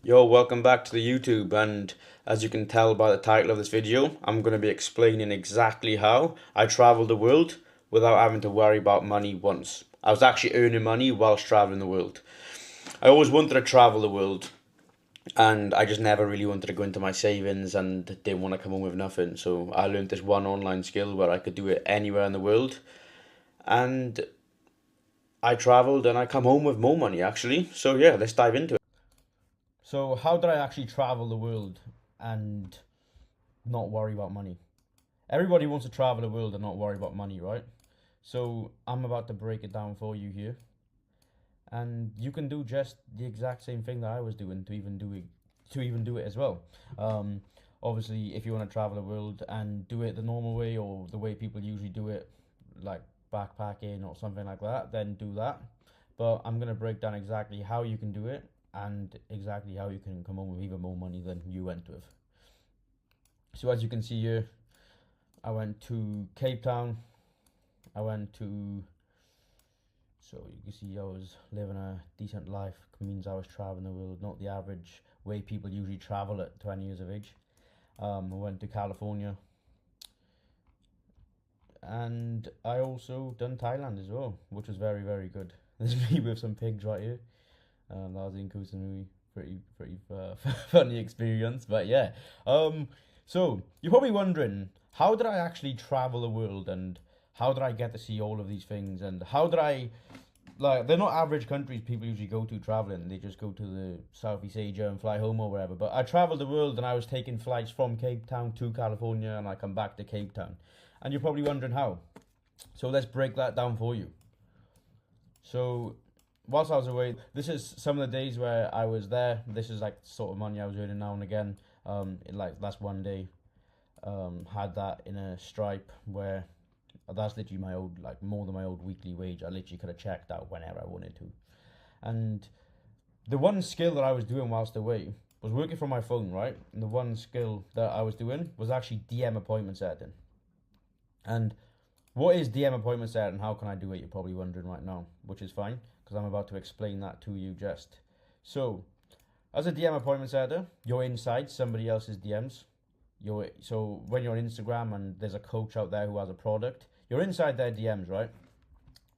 Yo, welcome back to the YouTube, and as you can tell by the title of this video, I'm going to be explaining exactly how I traveled the world without having to worry about money once. I was actually earning money whilst traveling the world. I always wanted to travel the world, and I just never really wanted to go into my savings and didn't want to come home with nothing. So I learned this one online skill where I could do it anywhere in the world, and I traveled and I come home with more money actually. So yeah, let's dive into it. So how did I actually travel the world and not worry about money? Everybody wants to travel the world and not worry about money, right? So I'm about to break it down for you here, and you can do just the exact same thing that I was doing to even do it as well. Um, Obviously, if you want to travel the world and do it the normal way or the way people usually do it, like backpacking or something like that, then do that. But I'm gonna break down exactly how you can do it and exactly how you can come home with even more money than you went with. So as you can see here, I went to Cape Town. I went to, so you can see I was living a decent life. It means I was traveling the world, not the average way people usually travel at 20 years of age. I went to California, and I also done Thailand as well, which was very, very good. There's me with some pigs right here. That was in Koh Samui. Pretty funny experience, but yeah. So you're probably wondering, how did I actually travel the world, and how did I get to see all of these things, and how did I, like, they're not average countries people usually go to traveling. They just go to the Southeast Asia and fly home or wherever. But I traveled the world, and I was taking flights from Cape Town to California, and I come back to Cape Town. And you're probably wondering how. So let's break that down for you. So whilst I was away, this is some of the days where I was there. This is like sort of money I was earning now and again. Like that's one day. Had that in a Stripe where that's literally my old, like more than my old weekly wage. I literally could have checked out whenever I wanted to. And the one skill that I was doing whilst away was working from my phone, right? And the one skill that I was doing was actually DM appointment setting. And what is DM appointment set and how can I do it? You're probably wondering right now, which is fine because I'm about to explain that to you just. So, as a DM appointment setter, you're inside somebody else's DMs. So when you're on Instagram and there's a coach out there who has a product, you're inside their DMs, right?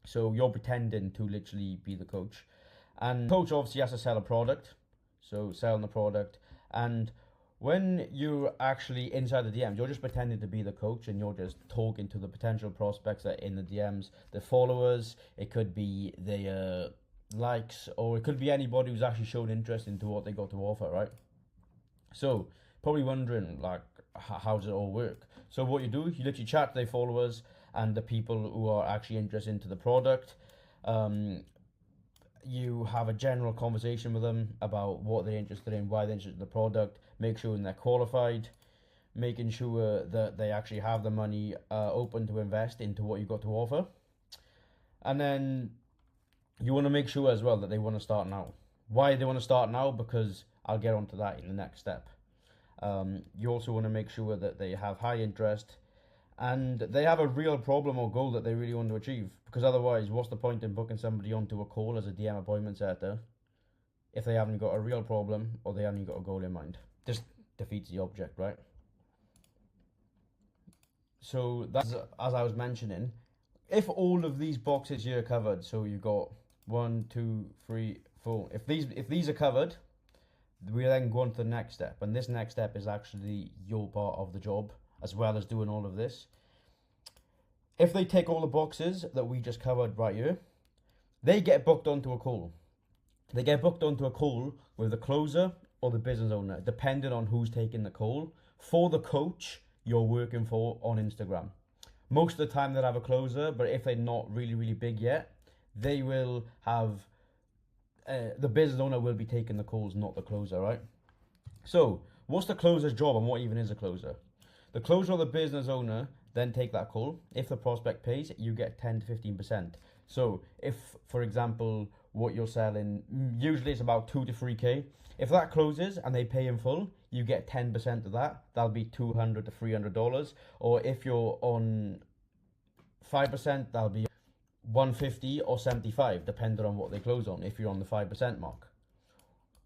So you're pretending to literally be the coach. And the coach obviously has to sell a product, so selling the product. And when you're actually inside the DMs, you're just pretending to be the coach and you're just talking to the potential prospects that are in the DMs, the followers. It could be the likes, or it could be anybody who's actually shown interest into what they got to offer, right? So probably wondering, like, how does it all work? So what you do, you literally chat to their followers and the people who are actually interested into the product. You have a general conversation with them about what they're interested in, why they're interested in the product, make sure they're qualified, making sure that they actually have the money open to invest into what you've got to offer. And then you want to make sure as well that they want to start now. Why they want to start now? Because I'll get onto that in the next step. You also want to make sure that they have high interest and they have a real problem or goal that they really want to achieve. Because otherwise, what's the point in booking somebody onto a call as a DM appointment setter if they haven't got a real problem or they haven't got a goal in mind? Just defeats the object, right? So that's, as I was mentioning, if all of these boxes here are covered, so you've got 1, 2, 3, 4. If these are covered, we then go on to the next step, and this next step is actually your part of the job as well as doing all of this. If they tick all the boxes that we just covered right here, they get booked onto a call. They get booked onto a call with the closer or the business owner, depending on who's taking the call, for the coach you're working for on Instagram. Most of the time they'll have a closer, but if they're not really, really big yet, they will have, the business owner will be taking the calls, not the closer, right? So, what's the closer's job and what even is a closer? The closer or the business owner then take that call. If the prospect pays, you get 10 to 15%. So if, for example, what you're selling, usually it's about 2 to 3K. If that closes and they pay in full, you get 10% of that. That'll be $200 to $300. Or if you're on 5%, that'll be 150 or 75, depending on what they close on, if you're on the 5% mark.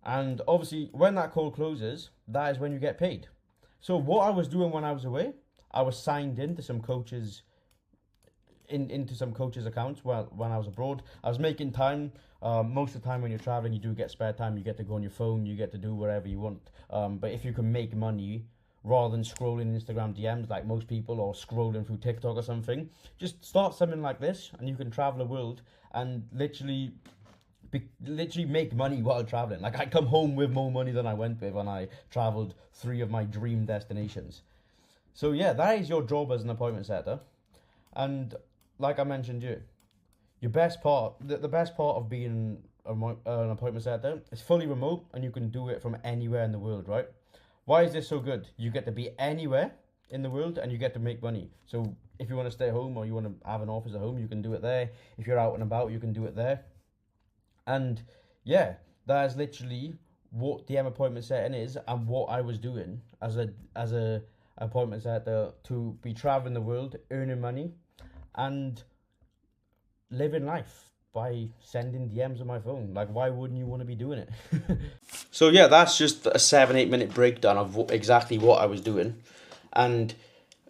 And obviously, when that call closes, that is when you get paid. So what I was doing when I was away, I was signed into some coaches into some coaches' accounts while when I was abroad. I was making time. Most of the time when you're traveling, you do get spare time. You get to go on your phone. You get to do whatever you want. But if you can make money rather than scrolling Instagram DMs like most people or scrolling through TikTok or something, just start something like this, and you can travel the world and literally make money while traveling. Like I come home with more money than I went with when I traveled 3 of my dream destinations. So yeah, that is your job as an appointment setter. And like I mentioned, your best part, the best part of being an appointment setter is fully remote, and you can do it from anywhere in the world, right? Why is this so good? You get to be anywhere in the world and you get to make money. So if you want to stay home or you want to have an office at home, you can do it there. If you're out and about, you can do it there. And yeah, that is literally what DM appointment setting is, and what I was doing as a appointment setter to be traveling the world, earning money, and living life by sending DMs on my phone. Like, why wouldn't you want to be doing it? So yeah, that's just a 7-8 minute breakdown of exactly what I was doing. And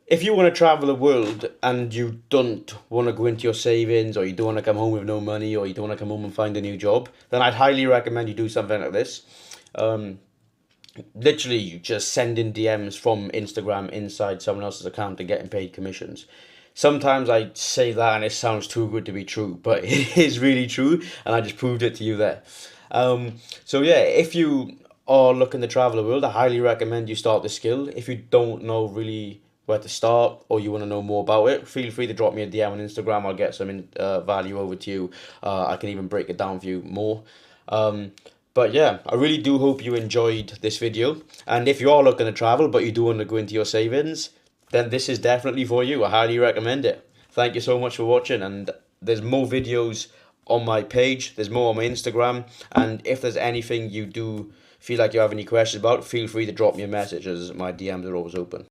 if you want to travel the world and you don't want to go into your savings, or you don't want to come home with no money, or you don't want to come home and find a new job, then I'd highly recommend you do something like this. Literally, you just sending DMs from Instagram inside someone else's account and getting paid commissions. Sometimes I say that and it sounds too good to be true, but it is really true, and I just proved it to you there. So yeah, if you are looking to travel the world, I highly recommend you start the skill. If you don't know really where to start, or you want to know more about it, feel free to drop me a DM on Instagram. I'll get some value over to you. I can even break it down for you more. But yeah, I really do hope you enjoyed this video. And if you are looking to travel but you do want to go into your savings, then this is definitely for you. I highly recommend it. Thank you so much for watching, and there's more videos on my page, there's more on my Instagram, and if there's anything you do feel like you have any questions about, feel free to drop me a message, as my DMs are always open.